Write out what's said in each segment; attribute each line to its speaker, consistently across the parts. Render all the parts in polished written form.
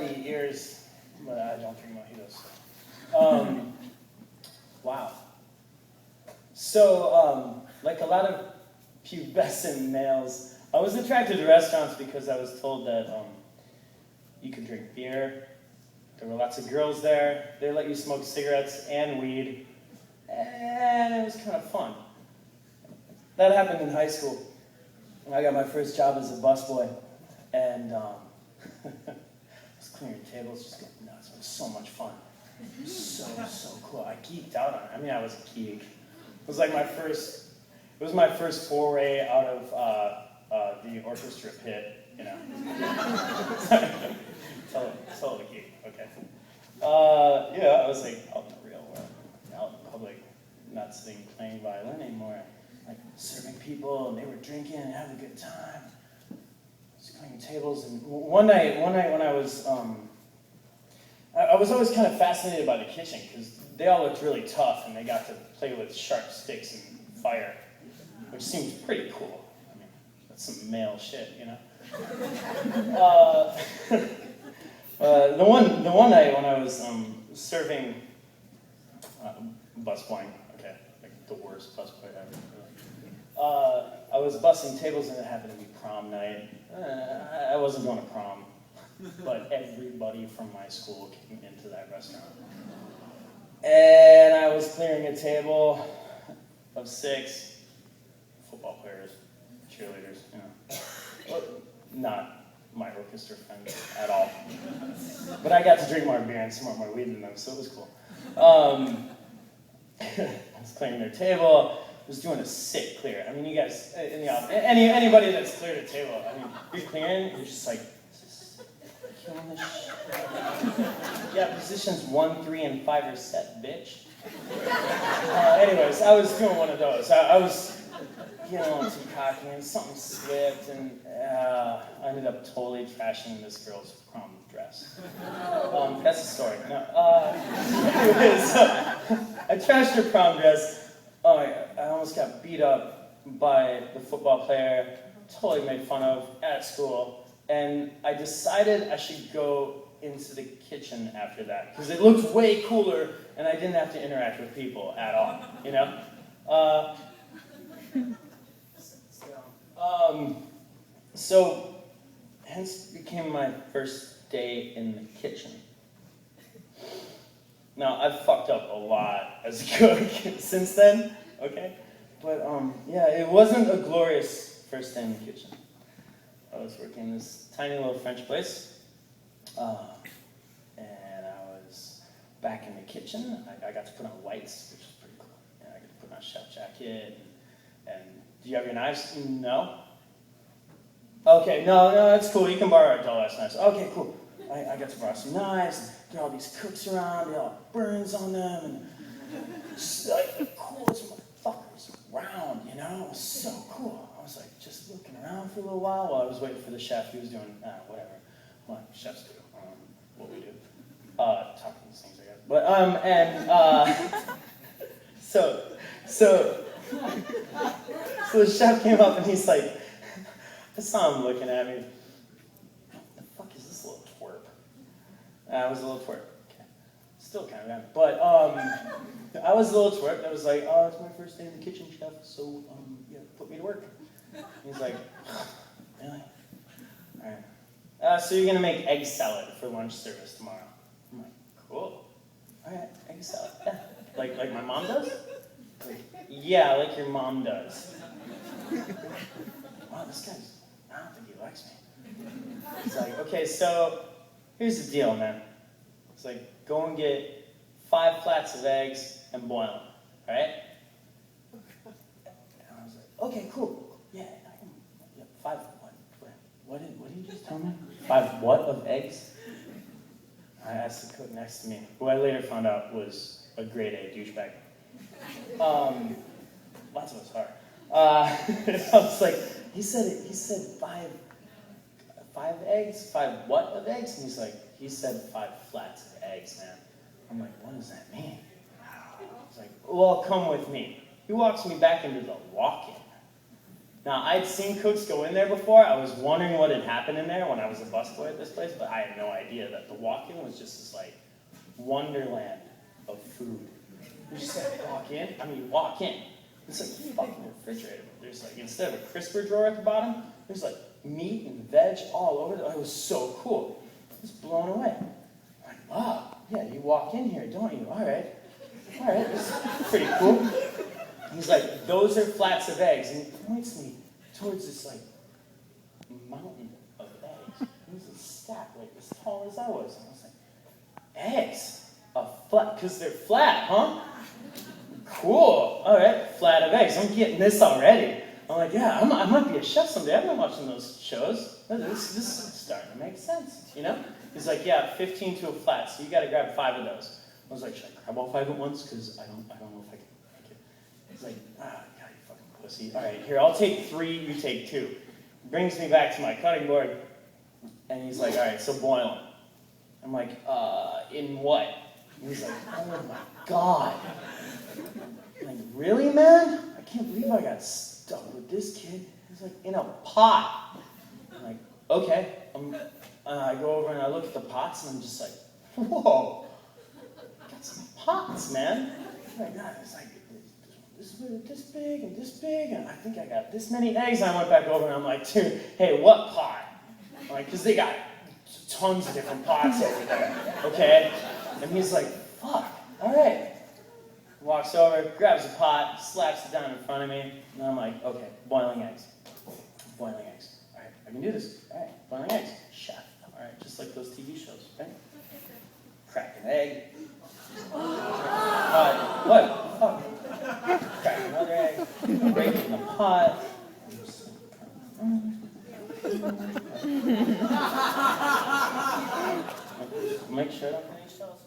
Speaker 1: bloody ears, but I don't drink mojitos. Wow. So, like a lot of pubescent males, I was attracted to restaurants because I was told that you could drink beer. There were lots of girls there. They let you smoke cigarettes and weed, and it was kind of fun. That happened in high school. I got my first job as a busboy, and I was clearing tables, just going nuts. It was so much fun. So cool. I geeked out on it. I mean, I was a geek. It was like my first foray out of the orchestra pit, you know. tell a geek, okay. I was like out in the real world, out in public, not sitting playing violin anymore. Like serving people, and they were drinking and having a good time. I was cleaning tables, and one night when I was always kind of fascinated by the kitchen because they all looked really tough, and they got to play with sharp sticks and fire, which seems pretty cool. I mean, that's some male shit, you know. The one night when I was serving busboying, okay, like the worst busboy ever. I was bussing tables, and it happened to be prom night. I wasn't going to prom, but everybody from my school came into that restaurant. And I was clearing a table of 6 football players, cheerleaders, you know. Well, not my orchestra friends at all. But I got to drink more beer and smoke more weed than them, so it was cool. I was clearing their table. Was doing a sick clear. I mean, you guys in the office, anybody that's cleared a table, I mean, you're clearing, you're just like, killing this shit. Yeah, positions 1, 3, and 5 are set, bitch. Anyways, I was doing one of those. I was getting a little too cocky, and something slipped, and I ended up totally trashing this girl's prom dress. That's the story. No, anyways, I trashed her prom dress. Oh, I almost got beat up by the football player, totally made fun of at school, and I decided I should go into the kitchen after that, because it looked way cooler, and I didn't have to interact with people at all, you know? So, hence became my first day in the kitchen. Now, I've fucked up a lot as a cook since then, okay? But, it wasn't a glorious first day in the kitchen. I was working in this tiny little French place, and I was back in the kitchen. I got to put on whites, which was pretty cool. I got to put on a chef jacket, and do you have your knives? No? Okay, no, it's cool. You can borrow our doll-ass knives. Okay, cool. I got to borrow some knives. There are all these cooks around. They all have burns on them. And just like the coolest motherfuckers around, you know? It was so cool. I was like just looking around for a little while I was waiting for the chef. He was doing whatever. What chefs do. What we do. Talking these things, I guess. But, so the chef came up and he's like, I saw him looking at me. I was a little twerp. Okay. Still kind of am. But I was a little twerp that was like, oh, it's my first day in the kitchen, chef, so put me to work. And he's like, really? All right. So you're going to make egg salad for lunch service tomorrow. I'm like, cool. All right, egg salad. Yeah. Like my mom does? Like, yeah, like your mom does. Wow, this guy's, I don't think he likes me. It's like, okay, so here's the deal, man. It's like, go and get 5 flats of eggs and boil them, all right? And I was like, okay, cool. Yeah, I can, 5 what? What did you just tell me? 5 what of eggs? I asked the cook next to me, who I later found out was a grade A douchebag. Lots of us are. I was like, he said 5 eggs? 5 what of eggs? And he's like, he said 5 flats of eggs, man. I'm like, what does that mean? He's like, well, come with me. He walks me back into the walk-in. Now, I'd seen cooks go in there before. I was wondering what had happened in there when I was a busboy at this place, but I had no idea that the walk-in was just this, like, wonderland of food. You just like walk in. I mean, you walk in. It's like a fucking refrigerator. There's like, instead of a crisper drawer at the bottom, there's like meat and veg all over it. It was so cool. I was blown away. I'm like, wow, yeah, you walk in here, don't you? All right, this is pretty cool. He's like, those are flats of eggs. And he points me towards this like mountain of eggs. It was a stack like as tall as I was. And I was like, eggs? A flat, because they're flat, huh? Cool. All right, flat of eggs. I'm getting this already. I'm like, yeah, I might be a chef someday. I've been watching those shows. This is starting to make sense, you know? He's like, yeah, 15 to a flat, so you got to grab 5 of those. I was like, should I grab all 5 at once? Because I don't know if I can make it. He's like, God, you fucking pussy. All right, here, I'll take 3, you take 2. Brings me back to my cutting board, and he's like, all right, so boil them. I'm like, in what? And he's like, oh my God. I'm like, really, man? I can't believe I got stuck with this kid. He's like, in a pot. I'm like, okay. I go over and I look at the pots and I'm just like, whoa. Got some pots, man. Oh my God. It's like, this big and this big. And I think I got this many eggs. And I went back over and I'm like, dude, hey, what pot? I'm like, because they got tons of different pots over there. Okay? And he's like, fuck, all right. Walks over, grabs a pot, slaps it down in front of me, and I'm like, okay, boiling eggs. Boiling eggs. All right, I can do this. All right, boiling eggs. Chef. All right, just like those TV shows, right? Crack an egg. What? Oh. Crack another egg. Break it in the pot. Make sure I don't finish those.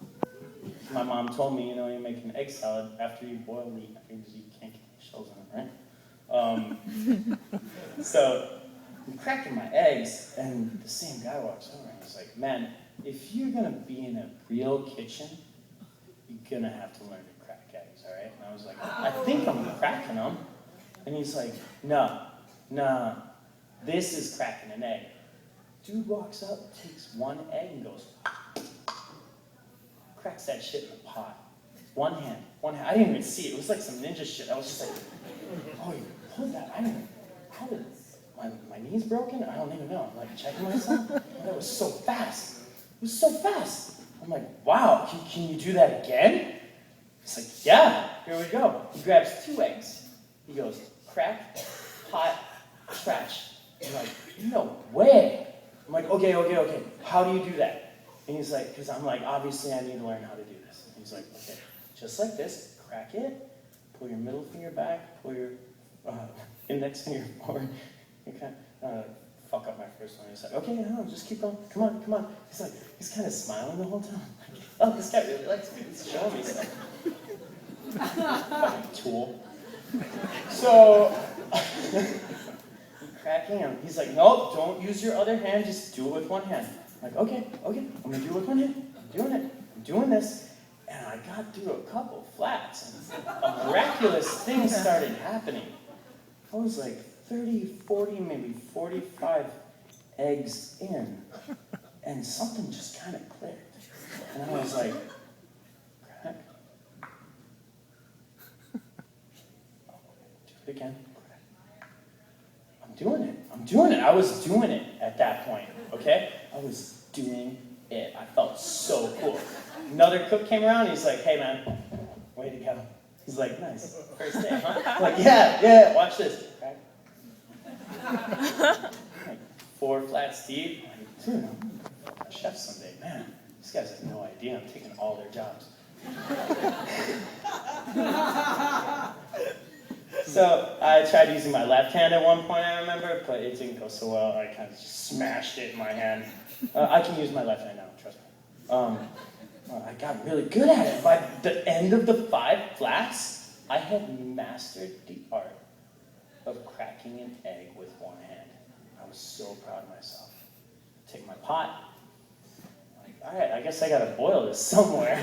Speaker 1: My mom told me, you know, you make an egg salad after you boil meat because you can't get any shells in it, right? So I'm cracking my eggs, and the same guy walks over and he's like, man, if you're going to be in a real kitchen, you're going to have to learn to crack eggs, all right? And I was like, I think I'm cracking them. And he's like, no, this is cracking an egg. Dude walks up, takes 1 egg and goes, cracks that shit in the pot. One hand. I didn't even see it. It was like some ninja shit. I was just like, oh, you pulled that. How did my knee's broken? I don't even know. I'm like checking myself. That was so fast. It was so fast. I'm like, wow, can you do that again? He's like, yeah, here we go. He grabs 2 eggs. He goes, crack, pot, scratch. I'm like, no way. I'm like, okay. How do you do that? And he's like, because I'm like, obviously I need to learn how to do this. And he's like, okay, just like this, crack it, pull your middle finger back, pull your index finger forward. You kind of fuck up my first one. He's like, okay, no, just keep going, come on. He's like, he's kind of smiling the whole time. Like, oh, this guy really likes me. He's showing me stuff. Fucking tool. So, I'm cracking him. He's like, nope, don't use your other hand, just do it with 1 hand. I'm like, okay, I'm going to do it with 1 hand. I'm doing this. And I got through a couple flats, and a miraculous thing started happening. I was like 30, 40, maybe 45 eggs in, and something just kind of clicked. And I was like, crack. Oh, do it again. Crack. I'm doing it. I was doing it at that point, okay? I was doing it. I felt so cool. Another cook came around, and he's like, hey, man, way to go. He's like, nice. First day, huh? I'm like, yeah, watch this. Crack. Like 4 flats deep. Like, dude, I'm a chef someday. Man, these guys have no idea I'm taking all their jobs. So I tried using my left hand at one point, I remember, but it didn't go so well. I kind of just smashed it in my hand. I can use my left hand now, trust me. I got really good at it. By the end of the 5 flats, I had mastered the art of cracking an egg with 1 hand. I was so proud of myself. Take my pot. Like, all right, I guess I gotta boil this somewhere.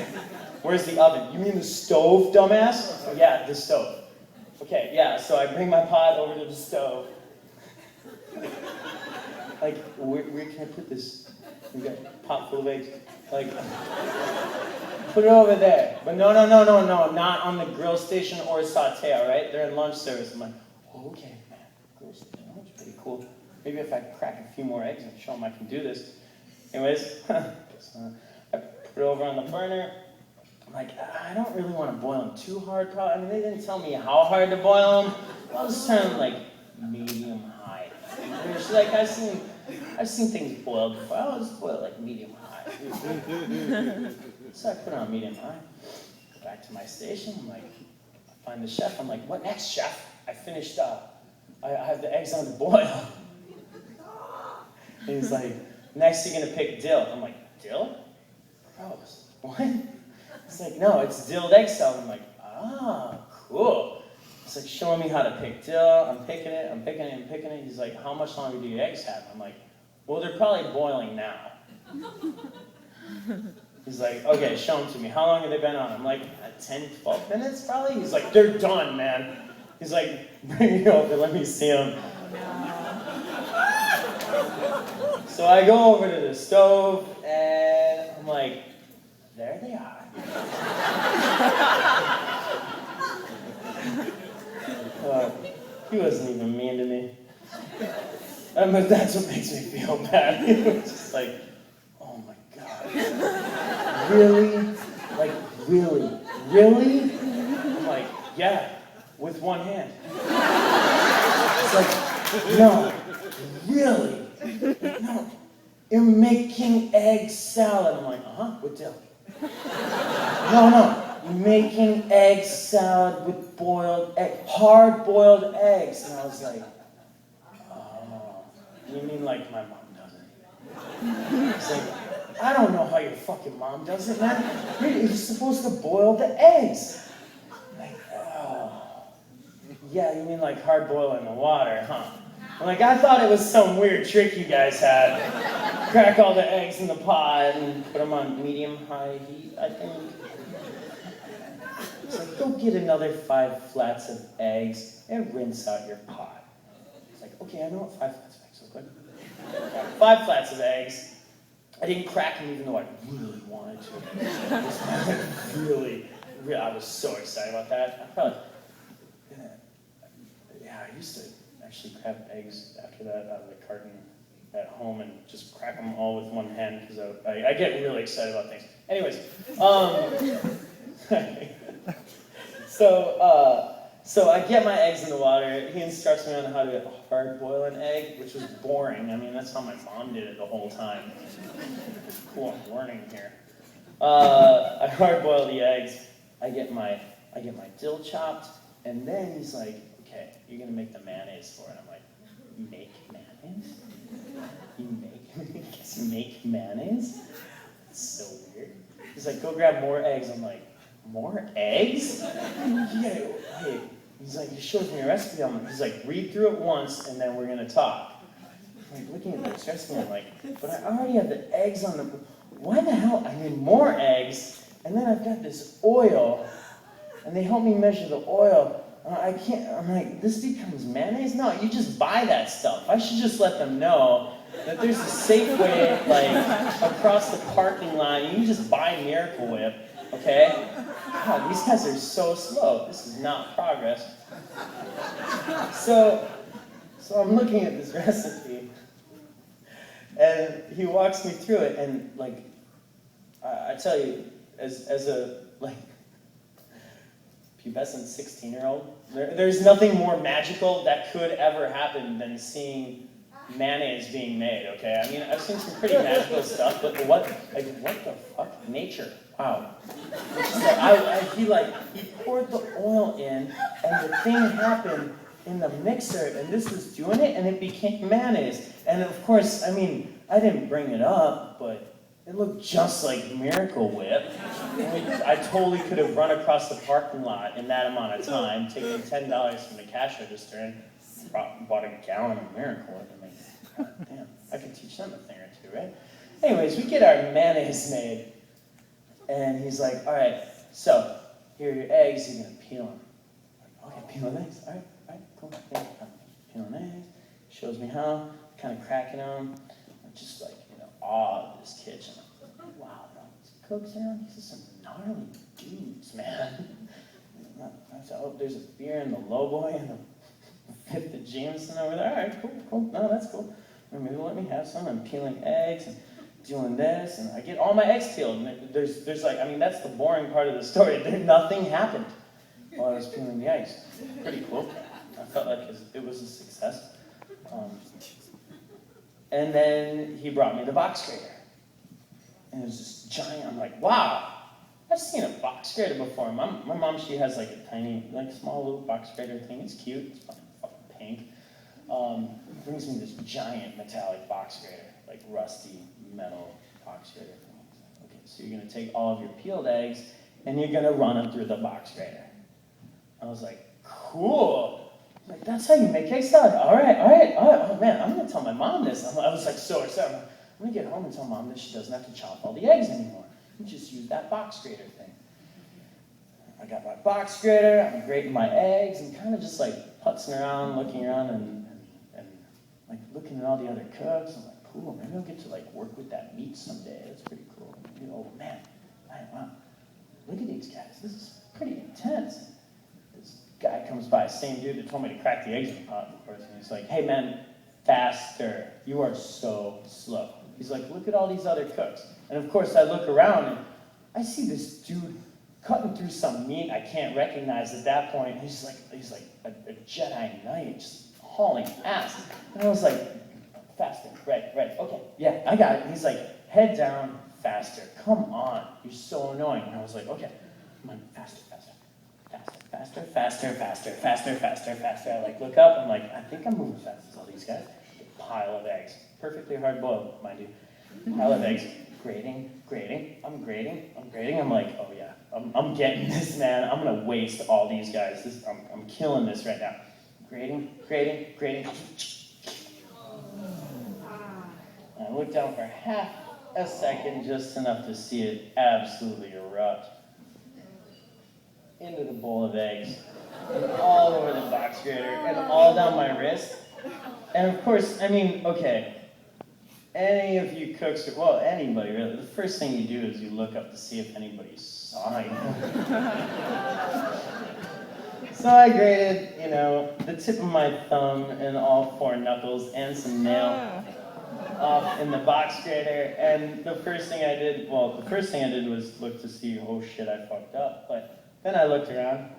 Speaker 1: Where's the oven? You mean the stove, dumbass? Oh, yeah, the stove. Okay, yeah, so I bring my pot over to the stove. like, where can I put this? We got a pot full of eggs. Like, put it over there. But no, not on the grill station or saute, all right? They're in lunch service. I'm like, oh, okay, man, grill station, that's pretty cool. Maybe if I crack a few more eggs and show them I can do this. Anyways, so I put it over on the burner. I'm like, I don't really want to boil them too hard, probably. I mean, they didn't tell me how hard to boil them. I'll just turn them, like, medium high. And she's like, I've seen things boiled before. I'll just boil it, like, medium high. So I put it on medium high. Go back to my station. I'm like, I find the chef. I'm like, what next, chef? I finished up. I have the eggs on the boil. And he's like, next you're going to pick dill. I'm like, dill? Gross. What? He's like, no, it's dilled egg salad. I'm like, ah, cool. He's like showing me how to pick dill. I'm picking it. He's like, how much longer do your eggs have? I'm like, well, they're probably boiling now. He's like, okay, show them to me. How long have they been on? I'm like, 10, 12 minutes probably? He's like, they're done, man. He's like, bring me over, let me see them. So I go over to the stove, and I'm like, there they are. He wasn't even mean to me. That's what makes me feel bad. He was just like, oh my God. Really? Like, really? Really? I'm like, yeah, with one hand. It's like, no, really? No, you're making egg salad. I'm like, with dill. No, you're making egg salad with boiled egg, hard-boiled eggs. And I was like, oh, you mean like my mom does it? It's like, I don't know how your fucking mom does it, man. You're supposed to boil the eggs. Like, oh, yeah, you mean like hard-boiled in the water, huh? I'm like, I thought it was some weird trick you guys had. Crack all the eggs in the pot and put them on medium-high heat, I think. It's like, go get another 5 flats of eggs and rinse out your pot. It's like, okay, I know what 5 flats of eggs look like. Got 5 flats of eggs. I didn't crack them even though I really wanted to. Really, I was so excited about that. I probably, I used to actually crack eggs after that out of the carton at home and just crack them all with one hand because I get really excited about things. Anyways, so I get my eggs in the water. He instructs me on how to hard boil an egg, which was boring. I mean, that's how my mom did it the whole time. Cool, I'm learning here. I hard boil the eggs. I get my dill chopped, and then he's like, okay, you're gonna make the mayonnaise for it. I'm like, make mayonnaise? You make mayonnaise? That's so weird. He's like, go grab more eggs. I'm like, more eggs? Yeah, hey. He's like, he shows me a recipe. He's like, read through it once, and then we're gonna talk. I'm like, looking at this recipe, I'm like, but I already have the eggs on the. Why the hell? I need more eggs, and then I've got this oil, and they help me measure the oil. I can't. I'm like, this becomes mayonnaise? No, you just buy that stuff. I should just let them know that there's a safe way, like across the parking lot. You can just buy Miracle Whip, okay? God, these guys are so slow. This is not progress. So I'm looking at this recipe, and he walks me through it, and like, I tell you, as a like pubescent 16-year-old, there's nothing more magical that could ever happen than seeing mayonnaise being made. Okay, I mean, I've seen some pretty magical stuff, but what the fuck? Nature. Wow. He poured the oil in, and the thing happened in the mixer, and this was doing it, and it became mayonnaise. And of course, I mean, I didn't bring it up, but it looked just like Miracle Whip. I totally could have run across the parking lot in that amount of time, taken $10 from the cash register, and bought a gallon of Miracle Whip. I'm like, God damn, I could teach them a thing or two, right? Anyways, we get our mayonnaise made. And he's like, all right, so here are your eggs, you're going to peel them. Okay, peel an eggs. All right, cool. Yeah, peel an eggs. Shows me how. kind of cracking them. I'm just like, awe of this kitchen. I'm like, wow, bro, these cooks around, these are some gnarly dudes, man. I said, oh, there's a beer in the lowboy and the fifth of Jameson over there. All right, cool. No, that's cool. Or maybe let me have some. I'm peeling eggs and doing this, and I get all my eggs peeled. And there's like, that's the boring part of the story. Nothing happened while I was peeling the eggs. Pretty cool. I felt like it was a success. And then he brought me the box grater. And it was this giant, I'm like, wow, I've seen a box grater before. My mom, she has like a tiny, like small little box grater thing. It's cute. It's fucking pink. Brings me this giant metallic box grater, like rusty metal box grater thing. Okay, so you're gonna take all of your peeled eggs and you're gonna run them through the box grater. I was like, cool. Like, that's how you make egg salad. All right. Oh man, I'm gonna tell my mom this. I was like so excited. I'm gonna get home and tell mom that she doesn't have to chop all the eggs anymore. You just use that box grater thing. I got my box grater, I'm grating my eggs, and kind of just like putzing around, looking around, and like looking at all the other cooks. I'm like, cool, maybe I'll get to like work with that meat someday. That's pretty cool. Oh man, wow, look at these guys. This is pretty intense. This guy comes by, same dude that told me to crack the eggs in the pot, of course, and he's like, hey man, faster. You are so slow. He's like, look at all these other cooks. And of course I look around and I see this dude cutting through some meat I can't recognize at that point. He's like a Jedi Knight, just hauling ass. And I was like, faster, right, okay, yeah, I got it. And he's like, head down, faster, come on, you're so annoying. And I was like, okay, come on, faster. I like look up, I'm like, I think I'm moving fast as all these guys. A pile of eggs, perfectly hard boiled, mind you. Pile of eggs, grating. I'm grating. I'm like, oh yeah, I'm getting this, man. I'm gonna waste all these guys. I'm killing this right now. Grating. I looked down for half a second, just enough to see it absolutely erupt into the bowl of eggs, and all over the box grater, and all down my wrist. And of course, okay, any of you cooks, well, anybody really, the first thing you do is you look up to see if anybody saw you. So I grated, the tip of my thumb and all 4 knuckles and some nail off in the box grater, and the first thing I did was look to see, oh shit, I fucked up. But then I looked around,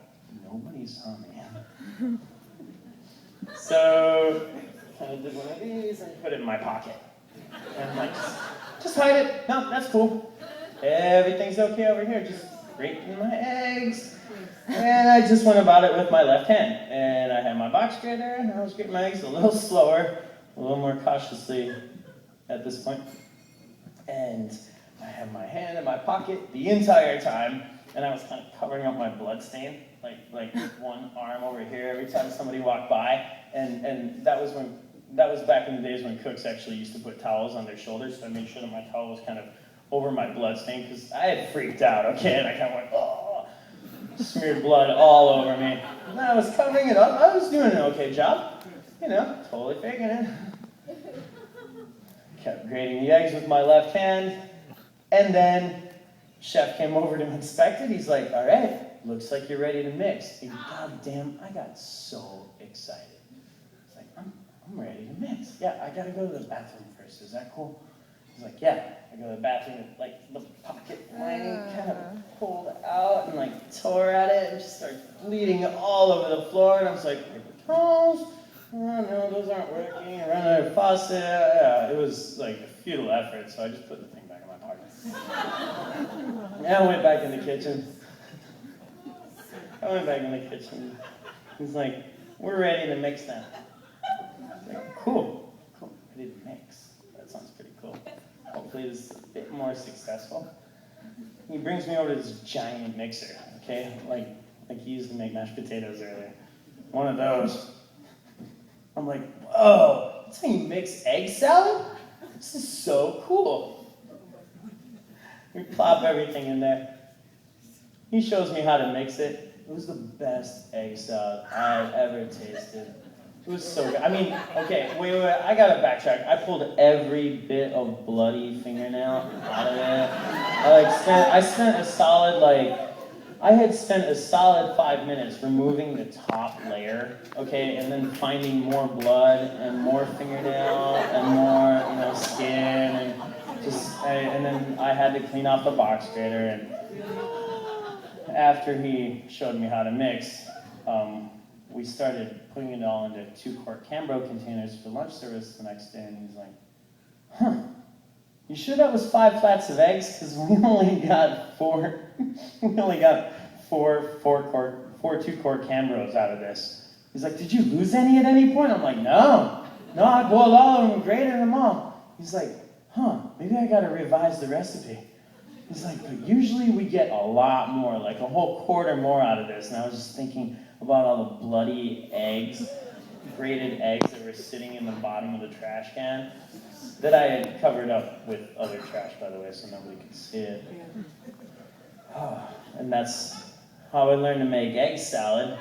Speaker 1: nobody saw me. So I kind of did one of these and put it in my pocket. And I'm like, just hide it. No, that's cool. Everything's okay over here. Just grating my eggs. And I just went about it with my left hand. And I had my box grater, and I was grating my eggs a little slower, a little more cautiously at this point. And I had my hand in my pocket the entire time, and I was kind of covering up my blood stain, like with one arm over here every time somebody walked by. And that was back in the days when cooks actually used to put towels on their shoulders, so I made sure that my towel was kind of over my blood stain, because I had freaked out, okay? And I kind of went, oh, smeared blood all over me. And I was covering it up. I was doing an okay job, totally faking it. Kept grating the eggs with my left hand, and then chef came over to inspect it. He's like, all right, looks like you're ready to mix. And goddamn, I got so excited. It's like, I'm ready to mix. Yeah, I gotta go to the bathroom first. Is that cool? He's like, yeah. I go to the bathroom and like the pocket lining kind of pulled out and like tore at it and just started bleeding all over the floor. And I was like, paper towels? Oh no, those aren't working. I ran out of faucet. Yeah, it was like a futile effort, so I just put the thing back in my pocket. And I went back in the kitchen. He's like, we're ready to mix now. I was like, cool, ready to mix. That sounds pretty cool. Hopefully this is a bit more successful. He brings me over to this giant mixer, okay? Like he used to make mashed potatoes earlier. One of those. I'm like, whoa, that's how you mix egg salad? This is so cool. We plop everything in there. He shows me how to mix it. It was the best egg salad I've ever tasted. It was so good. I mean, okay, wait, I gotta backtrack. I pulled every bit of bloody fingernail out of it. I had spent a solid 5 minutes removing the top layer, okay, and then finding more blood and more fingernail and more, skin and then I had to clean off the box grater. And after he showed me how to mix, we started putting it all into 2-quart Cambro containers for lunch service the next day, and he's like, "Huh, you sure that was 5 flats of eggs? Because we only got four 2-quart Cambros out of this." He's like, "Did you lose any at any point?" I'm like, No, I boiled all of them and grated them all." He's like, "Maybe I gotta revise the recipe." He's like, "But usually we get a lot more, like a whole quarter more out of this." And I was just thinking about all the bloody eggs, grated eggs that were sitting in the bottom of the trash can that I had covered up with other trash, by the way, so nobody could see it. And that's how I learned to make egg salad.